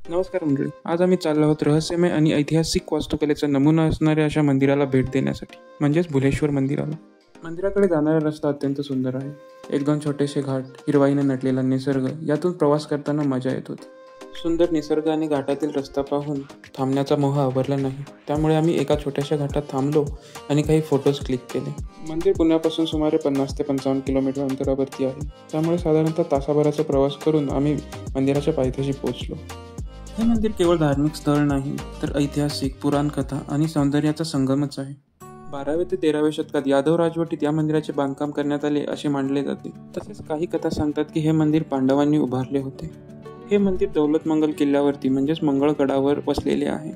नमस्कार मंडळी. आज आम्ही चाललो आहोत रहस्यमय आणि ऐतिहासिक वास्तुकलेचा नमुना असणाऱ्या अशा मंदिराला भेट देण्यासाठी, म्हणजेच भुलेश्वर मंदिराला. मंदिराकडे जाणारा रस्ता अत्यंत सुंदर आहे. एक दोन छोटेसे घाट, हिरवाईने नटलेला निसर्ग, यातून प्रवास करताना मजा येत होती. सुंदर निसर्ग आणि घाटातील रस्ता पाहून थांबण्याचा मोह आवरला नाही. त्यामुळे आम्ही एका छोट्याशा घाटात थांबलो आणि काही फोटोज क्लिक केले. मंदिर पुण्यापासून सुमारे 50 ते 55 किलोमीटर अंतरावरती आहे. त्यामुळे साधारणतः तासाभराचा प्रवास करून आम्ही मंदिराच्या पायथ्याशी पोहोचलो. हे मंदिर केवळ धार्मिक स्थळ नाही, तर ऐतिहासिक, पुराणकथा आणि सौंदर्याचा संगमच आहे. 12व्या ते 13व्या शतकात यादव राजवटीत या मंदिराचे बांधकाम करण्यात आले असे मानले जाते. तसेच काही कथा सांगतात की हे मंदिर पांडवांनी उभारले होते. हे मंदिर दौलतमंगल किल्ल्यावरती म्हणजेच मंगळगडावर वसलेले आहे.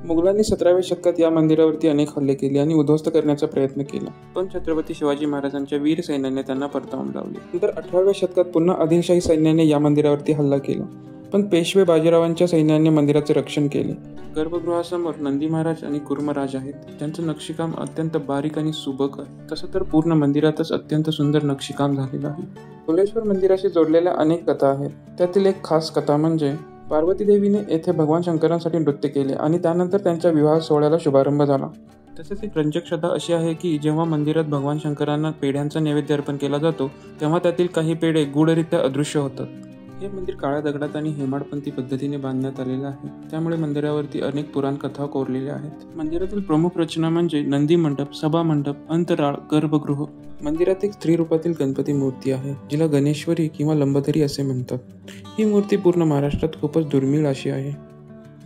मुघलांनी 17व्या शतकात या मंदिरावरती अनेक हल्ले केले आणि उद्ध्वस्त करण्याचा प्रयत्न केला, पण छत्रपती शिवाजी महाराजांच्या वीर सैन्याने त्यांना परतावून लावले. नंतर 18व्या शतकात पुन्हा आदिलशाही सैन्याने या मंदिरावरती हल्ला केला, पण पेशवे बाजीरावांच्या सैन्याने मंदिराचे रक्षण केले. गर्भगृहासमोर नंदी महाराज आणि कुर्मराज आहेत. त्यांचं नक्षीकाम अत्यंत बारीक आणि सुबक आहे. तसं तर पूर्ण मंदिरातच अत्यंत सुंदर नक्षीकाम झालेलं आहे. भुलेश्वर मंदिराशी जोडलेल्या अनेक कथा आहेत. त्यातील एक खास कथा म्हणजे पार्वती देवीने येथे भगवान शंकरांसाठी नृत्य केले आणि त्यानंतर त्यांच्या विवाह सोहळ्याला शुभारंभ झाला. तसेच एक रंजक श्रद्धा अशी आहे की जेव्हा मंदिरात भगवान शंकरांना पेढ्यांचा नैवेद्य अर्पण केला जातो, तेव्हा त्यातील काही पेढे गूढरित्या अदृश्य होतात. हे मंदिर काळ्या दगडात आणि हेमाडपंथी पद्धतीने बांधण्यात आलेलं आहे. त्यामुळे मंदिरावरती अनेक पुराण कथा कोरलेल्या आहेत. मंदिरातील प्रमुख रचना म्हणजे नंदी मंडप, सभा मंडप, अंतराळ, गर्भगृह. मंदिरात एक स्त्री रूपातील गणपती मूर्ती आहे, जिला गणेश्वरी किंवा लंबोदरी असे म्हणतात. ही मूर्ती पूर्ण महाराष्ट्रात खूपच दुर्मिळ अशी आहे.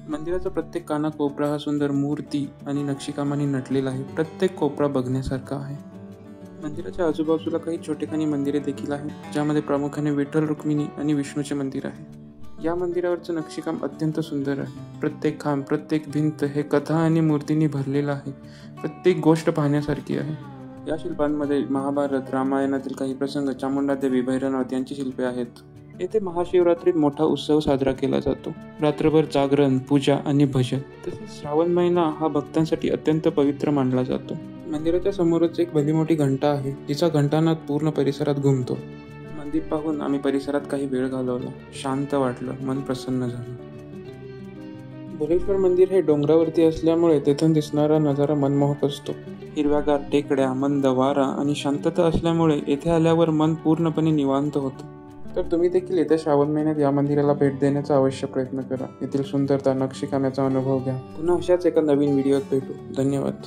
मंदिराचा प्रत्येक कानाकोपरा हा सुंदर मूर्ती आणि नक्षीकामाने नटलेला आहे. प्रत्येक कोपरा बघण्यासारखा आहे. मंदिराच्या आजूबाजूला काही छोटेखानी मंदिरे देखील आहेत, ज्यामध्ये प्रामुख्याने विठ्ठल, रुक्मिणी आणि विष्णूचे मंदिर आहे. या मंदिरावरचं नक्षीकाम अत्यंत सुंदर आहे. प्रत्येक खांब, प्रत्येक भिंत हे कथा आणि मूर्तींनी भरलेलं आहे. प्रत्येक गोष्ट पाहण्यासारखी आहे. या शिल्पांमध्ये महाभारत, रामायणातील काही प्रसंग, चामुंडादेवी, भैरवनाथ यांची शिल्पे आहेत. येथे महाशिवरात्रीत मोठा उत्सव साजरा केला जातो. रात्रभर जागरण, पूजा आणि भजन. तसेच श्रावण महिना हा भक्तांसाठी अत्यंत पवित्र मानला जातो. मंदिराच्या समोरच एक भली मोठी घंटा आहे, जिचा घंटानाद पूर्ण परिसरात घुमतो. मंदिर पाहून आम्ही परिसरात काही वेळ घालवला. शांत वाटलं, मन प्रसन्न झालं. भुलेश्वर मंदिर हे डोंगरावरती असल्यामुळे तेथून दिसणारा नजारा मनमोहक असतो. हिरव्यागार टेकड्या, मंद वारा आणि शांतता असल्यामुळे येथे आल्यावर मन पूर्णपणे निवांत होतं. तर तुम्ही देखील येत्या श्रावण महिन्यात या मंदिराला भेट देण्याचा अवश्य प्रयत्न करा. येथील सुंदरता, नक्षीकामाचा अनुभव घ्या. पुन्हा अशाच एका नवीन व्हिडिओत भेटू. धन्यवाद.